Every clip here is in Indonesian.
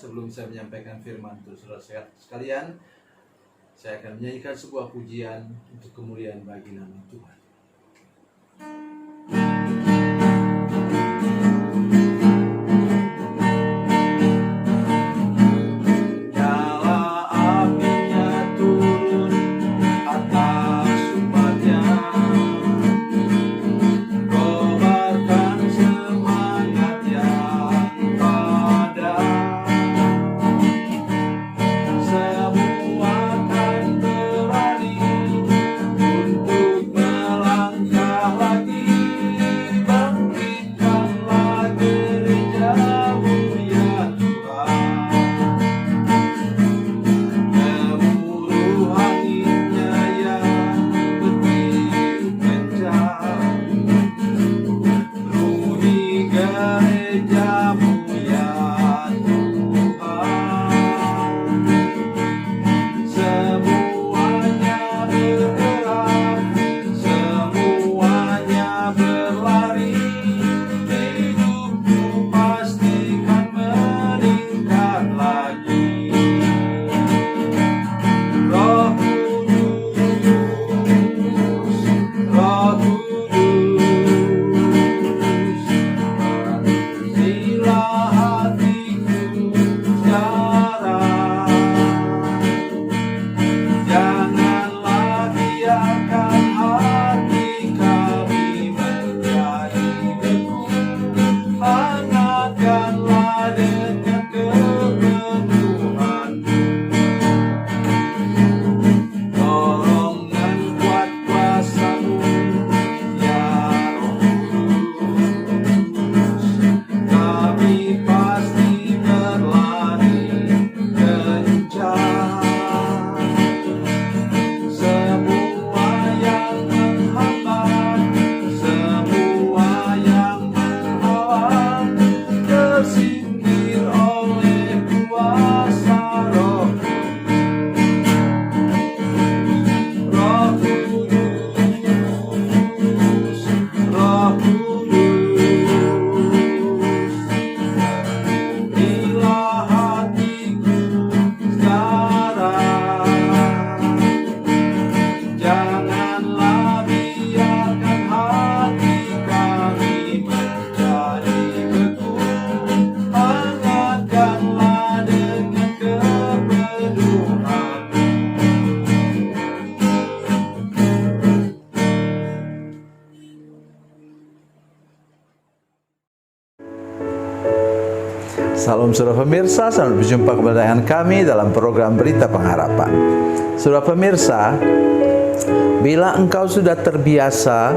sebelum saya menyampaikan firman untuk saudara sekalian, saya akan menyanyikan sebuah pujian untuk kemuliaan bagi nama Tuhan. Salam saudara pemirsa, selamat berjumpa kembali dengan kami dalam program Berita Pengharapan. Saudara pemirsa, bila engkau sudah terbiasa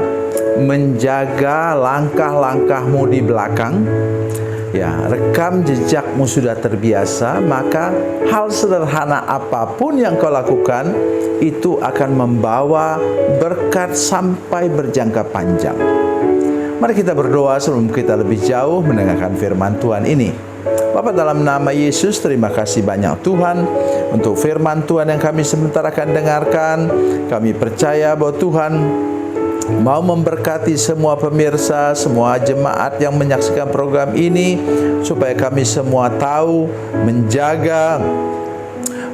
menjaga langkah-langkahmu di belakang, ya, rekam jejakmu sudah terbiasa, maka hal sederhana apapun yang kau lakukan itu akan membawa berkat sampai berjangka panjang. Mari kita berdoa sebelum kita lebih jauh mendengarkan firman Tuhan ini. Bapa, dalam nama Yesus, terima kasih banyak Tuhan untuk firman Tuhan yang kami sebentar akan dengarkan. Kami percaya bahwa Tuhan mau memberkati semua pemirsa, semua jemaat yang menyaksikan program ini, supaya kami semua tahu menjaga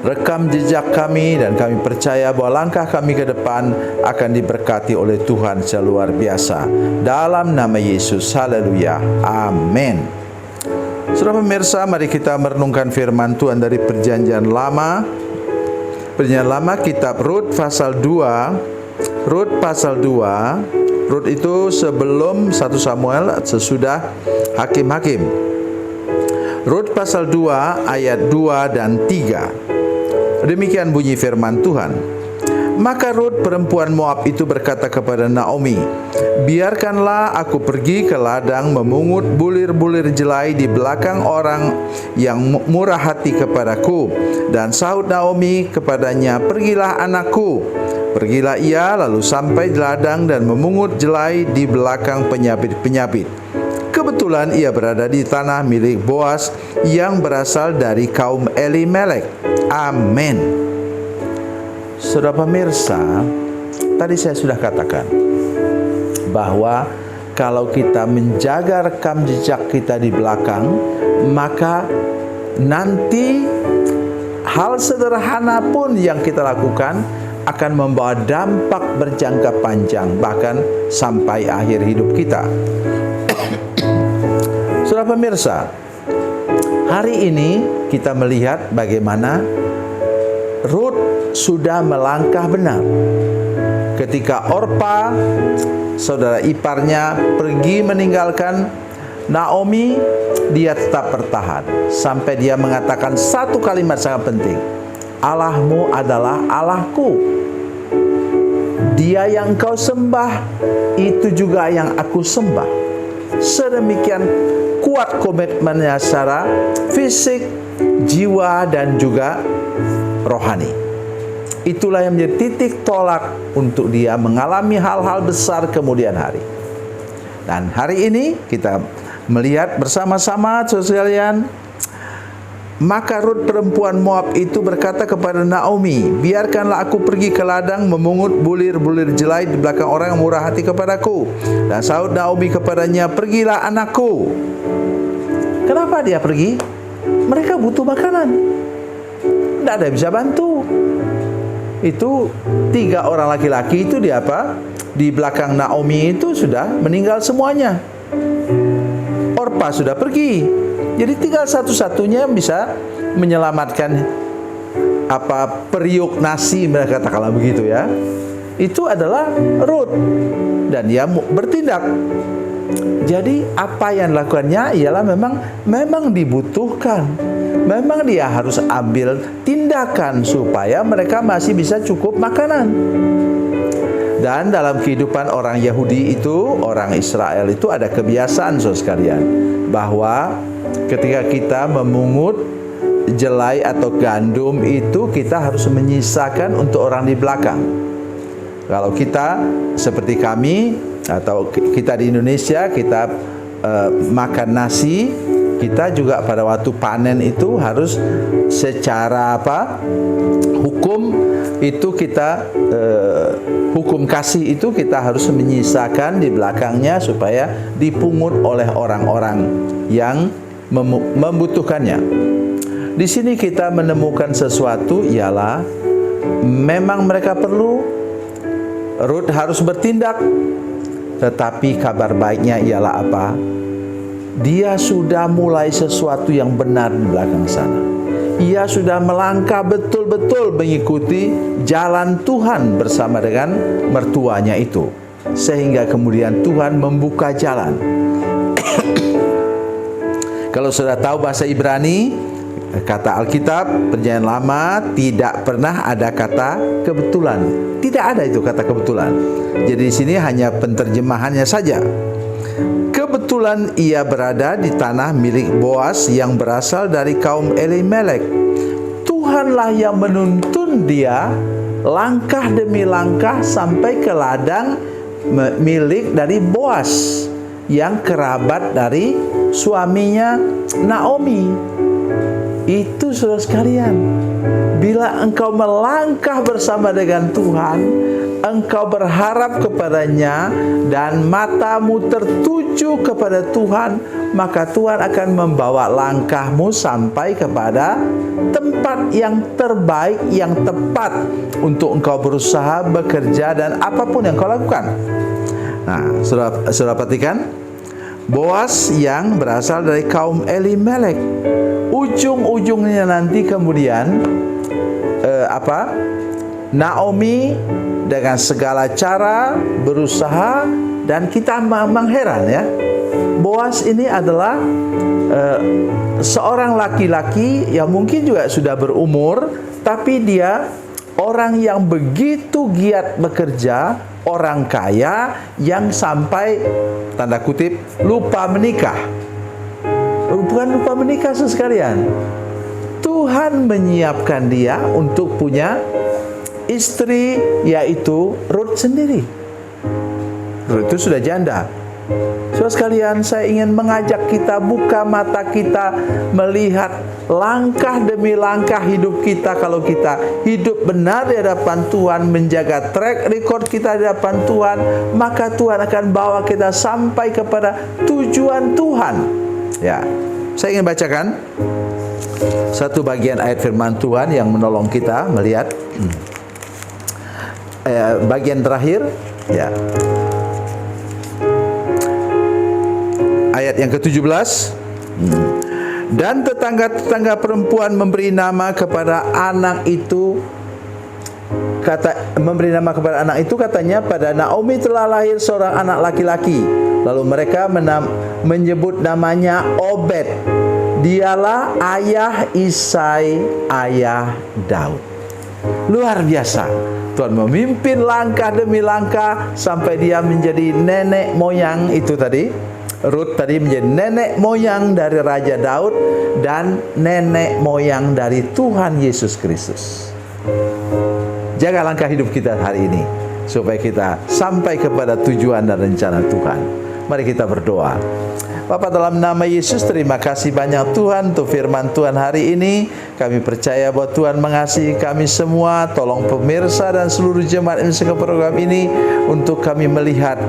rekam jejak kami, dan kami percaya bahwa langkah kami ke depan akan diberkati oleh Tuhan seluar biasa. Dalam nama Yesus, haleluya, amin. Saudara pemirsa, mari kita merenungkan firman Tuhan dari Perjanjian Lama. Perjanjian Lama, kitab Rut pasal 2. Rut pasal 2. Rut itu sebelum 1 Samuel, sesudah Hakim-Hakim. Rut pasal 2 ayat 2 dan 3. Demikian bunyi firman Tuhan. Maka Rut perempuan Moab itu berkata kepada Naomi, "Biarkanlah aku pergi ke ladang memungut bulir-bulir jelai di belakang orang yang murah hati kepadaku." Dan sahut Naomi kepadanya, "Pergilah anakku." Pergilah ia lalu sampai di ladang dan memungut jelai di belakang penyapit-penyapit. Kebetulan ia berada di tanah milik Boas yang berasal dari kaum Elimelek. Amin. Saudara pemirsa, tadi saya sudah katakan bahwa kalau kita menjaga rekam jejak kita di belakang, maka nanti hal sederhana pun yang kita lakukan akan membawa dampak berjangka panjang, bahkan sampai akhir hidup kita. Saudara pemirsa, hari ini kita melihat bagaimana Ruth sudah melangkah benar. Ketika Orpa, saudara iparnya, pergi meninggalkan Naomi, dia tetap bertahan sampai dia mengatakan satu kalimat sangat penting: Allahmu adalah Allahku. Dia yang engkau sembah, itu juga yang aku sembah. Sedemikian kuat komitmennya secara fisik, jiwa, dan juga rohani. Itulah yang menjadi titik tolak untuk dia mengalami hal-hal besar kemudian hari. Dan hari ini kita melihat bersama-sama, saudara sekalian, maka Ruth perempuan Moab itu berkata kepada Naomi, biarkanlah aku pergi ke ladang memungut bulir-bulir jelai di belakang orang yang murah hati kepadaku. Dan sahut Naomi kepadanya, pergilah anakku. Kenapa dia pergi? Mereka butuh makanan, tidak ada yang bisa bantu. Itu 3 orang laki-laki itu di apa? Di belakang Naomi itu sudah meninggal semuanya. Orpa sudah pergi. Jadi tinggal satu-satunya yang bisa menyelamatkan periuk nasi, mereka katakanlah begitu ya. Itu adalah Ruth, dan dia bertindak. Jadi apa yang dilakukannya ialah memang dibutuhkan. Memang dia harus ambil tindakan supaya mereka masih bisa cukup makanan. Dan dalam kehidupan orang Yahudi itu, orang Israel itu ada kebiasaan, saudara sekalian, bahwa ketika kita memungut jelai atau gandum itu kita harus menyisakan untuk orang di belakang. Kalau kita seperti kami atau kita di Indonesia, kita makan nasi, kita juga pada waktu panen itu harus secara hukum itu kita hukum kasih itu kita harus menyisakan di belakangnya supaya dipungut oleh orang-orang yang membutuhkannya. Di sini kita menemukan sesuatu, ialah memang mereka perlu, Ruth harus bertindak, tetapi kabar baiknya ialah apa? Dia sudah mulai sesuatu yang benar di belakang sana. Ia sudah melangkah betul-betul mengikuti jalan Tuhan bersama dengan mertuanya itu, sehingga kemudian Tuhan membuka jalan. Kalau sudah tahu bahasa Ibrani, kata Alkitab Perjanjian Lama tidak pernah ada kata kebetulan. Tidak ada itu kata kebetulan. Jadi di sini hanya penterjemahannya saja. Kebetulan ia berada di tanah milik Boas yang berasal dari kaum Elimelek. Tuhanlah yang menuntun dia langkah demi langkah sampai ke ladang milik dari Boas yang kerabat dari suaminya Naomi. Itu saudara sekalian, bila engkau melangkah bersama dengan Tuhan, engkau berharap kepadanya dan matamu tertuju kepada Tuhan, maka Tuhan akan membawa langkahmu sampai kepada tempat yang terbaik, yang tepat untuk engkau berusaha, bekerja, dan apapun yang kau lakukan. Nah, saudara perhatikan, Boas yang berasal dari kaum Elimelek. Ujung-ujungnya nanti kemudian Naomi dengan segala cara berusaha, dan kita memang heran ya. Boas ini adalah seorang laki-laki yang mungkin juga sudah berumur, tapi dia orang yang begitu giat bekerja, orang kaya yang sampai tanda kutip lupa menikah. Bukan lupa menikah sekalian. Tuhan menyiapkan dia untuk punya istri, yaitu Ruth sendiri. Ruth itu sudah janda. Saudara sekalian, saya ingin mengajak kita buka mata kita, melihat langkah demi langkah hidup kita. Kalau kita hidup benar di hadapan Tuhan, menjaga track record kita di hadapan Tuhan, maka Tuhan akan bawa kita sampai kepada tujuan Tuhan. Ya, saya ingin bacakan satu bagian ayat firman Tuhan yang menolong kita melihat bagian terakhir, ya. Ayat yang ke-17. Dan tetangga-tetangga perempuan memberi nama kepada anak itu, katanya, pada Naomi telah lahir seorang anak laki-laki. Lalu mereka menyebut namanya Obed. Dialah ayah Isai, ayah Daud. Luar biasa. Tuhan memimpin langkah demi langkah sampai dia menjadi nenek moyang itu tadi. Ruth tadi menjadi nenek moyang dari Raja Daud dan nenek moyang dari Tuhan Yesus Kristus. Jaga langkah hidup kita hari ini supaya kita sampai kepada tujuan dan rencana Tuhan. Mari kita berdoa. Bapa, dalam nama Yesus, terima kasih banyak Tuhan untuk firman Tuhan hari ini. Kami percaya bahwa Tuhan mengasihi kami semua. Tolong pemirsa dan seluruh jemaat yang program ini untuk kami melihat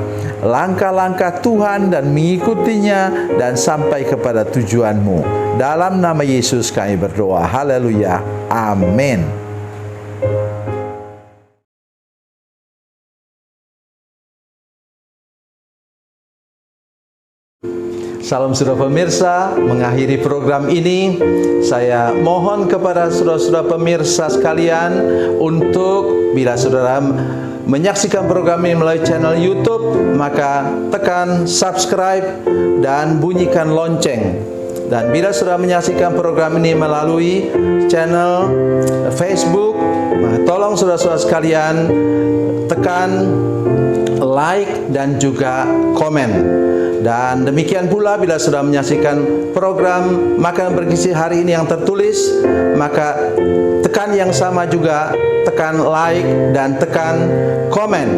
langkah-langkah Tuhan dan mengikutinya dan sampai kepada tujuan-Mu. Dalam nama Yesus kami berdoa. Haleluya. Amin. Salam saudara pemirsa, mengakhiri program ini saya mohon kepada saudara-saudara pemirsa sekalian untuk bila saudara menyaksikan program ini melalui channel YouTube, maka tekan subscribe dan bunyikan lonceng. Dan bila saudara menyaksikan program ini melalui channel Facebook, maka tolong saudara-saudara sekalian tekan like dan juga komen. Dan demikian pula bila sudah menyaksikan program Makanan Bergizi hari ini yang tertulis, maka tekan yang sama juga, tekan like dan tekan komen.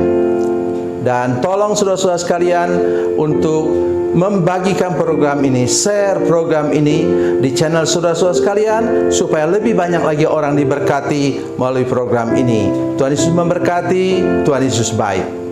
Dan tolong saudara-saudara sekalian untuk membagikan program ini, share program ini di channel saudara-saudara sekalian supaya lebih banyak lagi orang diberkati melalui program ini. Tuhan Yesus memberkati, Tuhan Yesus baik.